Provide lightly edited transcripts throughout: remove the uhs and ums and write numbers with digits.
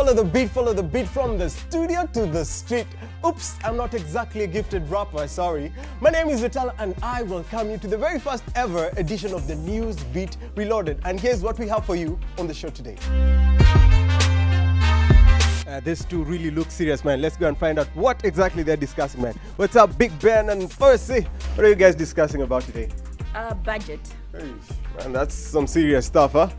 follow the beat from the studio to the street. Oops, I'm not exactly a gifted rapper, sorry. My name is Vital and I welcome you to the very first ever edition of the Newz Beat Reloaded. And here's what we have for you on the show today. These two really look serious, man. Let's go and find out what exactly they're discussing, man. What's up, Big Ben and Percy? What are you guys discussing about today? Budget. Hey, man, that's some serious stuff, huh?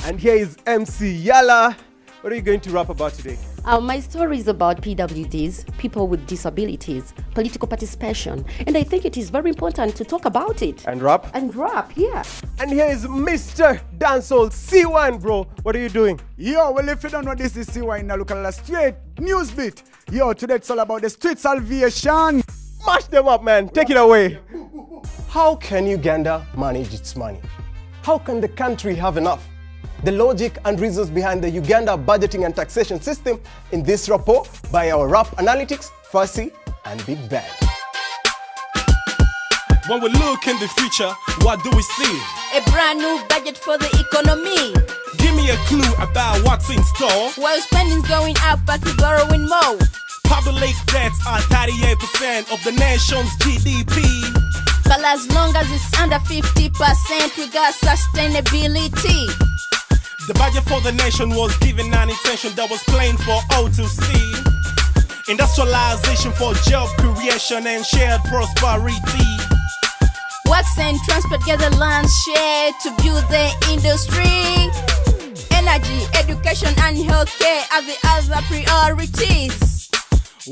And here is MC Yala. What are you going to rap about today? My story is about PWDs, people with disabilities, political participation, and I think it is very important to talk about it. And rap? And rap, yeah. And here is Mr. Dancehall C1, bro. What are you doing? Yo, well, if you don't know, this is C1 in a local straight Newz Beat. Yo, today it's all about the street salvation. Mash them up, man. Take it away. How can Uganda manage its money? How can the country have enough? The logic and reasons behind the Uganda budgeting and taxation system in this report by our rap analytics, Fussy and Big Bang. When we look in the future, what do we see? A brand new budget for the economy. Give me a clue about what's in store. While spending's going up, but we're borrowing more. Public debts are 38% of the nation's GDP. But as long as it's under 50%, we got sustainability. The budget for the nation was given an intention that was plain for all to see. Industrialization for job creation and shared prosperity. Works and transport gather land share to build the industry. Energy, education and healthcare are the other priorities.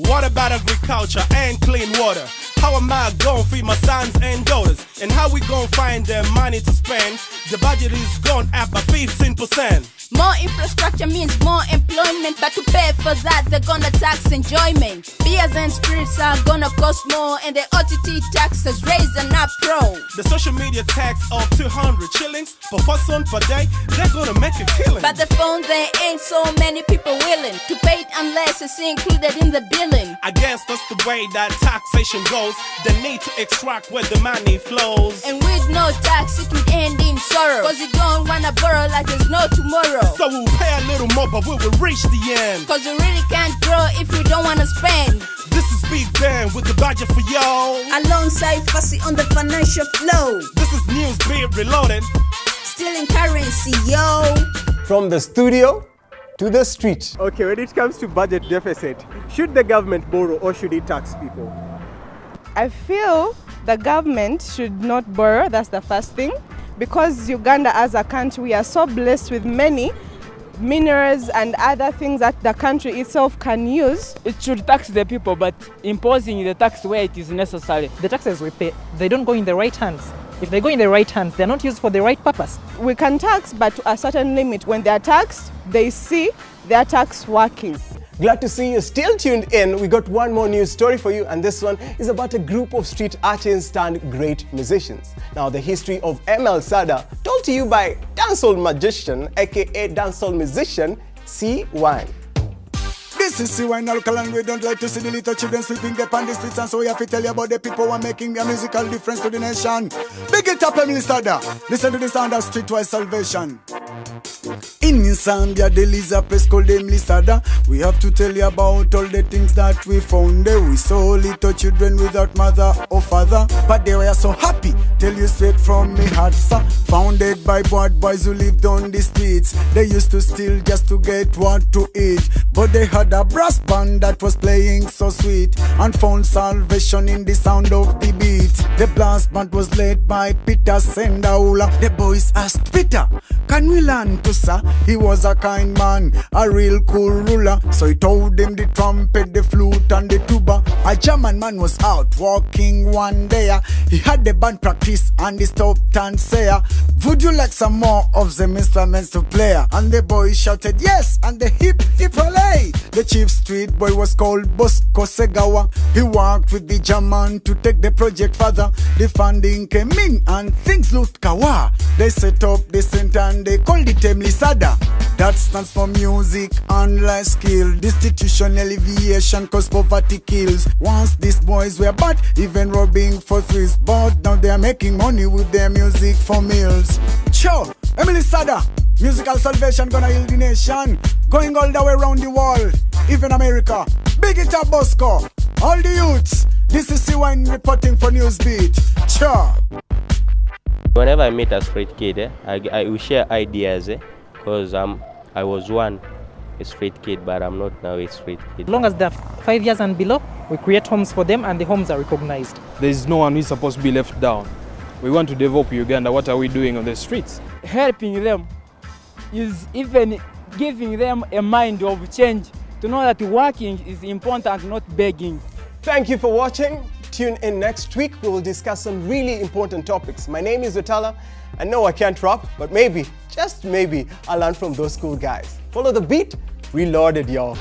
What about agriculture and clean water? How am I gonna feed my sons and daughters? And how we gonna find the money to spend? The budget is gone up by 15%. More infrastructure means more employment, but to pay for that they're gonna tax enjoyment. Beers and spirits are gonna cost more, and the OTT tax has raised an uproar. The social media tax of 200 shillings per person per day, they're gonna make a killing. But the phone, there ain't so many people willing to pay it unless it's included in the billing. I guess that's the way that taxation goes. They need to extract where the money flows. And with no tax it would end in sorrow, cause you don't wanna borrow like there's no tomorrow. So we'll pay a little more, but we will reach the end. Cause we really can't grow if we don't wanna spend. This is Big Ben with the budget for y'all. Alongside Fussy on the financial flow. This is Newz Beat Reloaded. Still in currency, yo. From the studio to the street. Okay, when it comes to budget deficit, should the government borrow or should it tax people? I feel the government should not borrow, that's the first thing. Because Uganda as a country, we are so blessed with many minerals and other things that the country itself can use. It should tax the people, but imposing the tax where it is necessary. The taxes we pay, they don't go in the right hands. If they go in the right hands, they're not used for the right purpose. We can tax, but to a certain limit. When they are taxed, they see their tax working. Glad to see you still tuned in. We got one more news story for you, and this one is about a group of street artists turned great musicians. Now, the history of ML Sada, told to you by dancehall magician, aka dancehall musician, C1. This is C1 in a local and we don't like to see the little children sleeping upon the streets, and so we have to tell you about the people who are making their musical difference to the nation. Big it up, Emily Sada. Listen to the sound of streetwise salvation. In Zambia, there is a place called Emily Sada. We have to tell you about all the things that we found there. We saw little children without mother or father, but they were so happy. Tell you straight from me heart, sir. Founded by bad boys who lived on the streets. They used to steal just to get what to eat, but they had a brass band that was playing so sweet and found salvation in the sound of the beat. The blast band was led by Peter Sendaula. The boys asked Peter, can we learn to sir? He was a kind man, a real cool ruler. So he told them the trumpet, the flute and the tuba. A German man was out walking one day. He had the band practice and he stopped and said, would you like some more of them instruments to play? And the boy shouted yes, and the hip hip hooray. The chief street boy was called Bosco Segawa. He worked with the German to take the project further. The funding came in and things looked kawa. They set up the center and they called it Emily Sada. That stands for music and life skill. Destitution alleviation cause poverty kills. Once these boys were bad, even robbing for threes, but now they are making money with their music for meals. Sure, Emily Sada, musical salvation gonna heal the nation. Going all the way around the world, even America. Big it up, Bosco. All the youths. This is C1 reporting for Newz Beat. Sure. Whenever I meet a street kid, I will share ideas, because I was one a street kid, but I'm not now a street kid. As long as they're 5 years and below, we create homes for them and the homes are recognized. There is no one who is supposed to be left down. We want to develop Uganda. What are we doing on the streets? Helping them is even giving them a mind of change to know that working is important, not begging. Thank you for watching. Tune in next week. We will discuss some really important topics. My name is Otala. I know I can't rap, but maybe, just maybe, I'll learn from those cool guys. Follow the beat. Reloaded, y'all.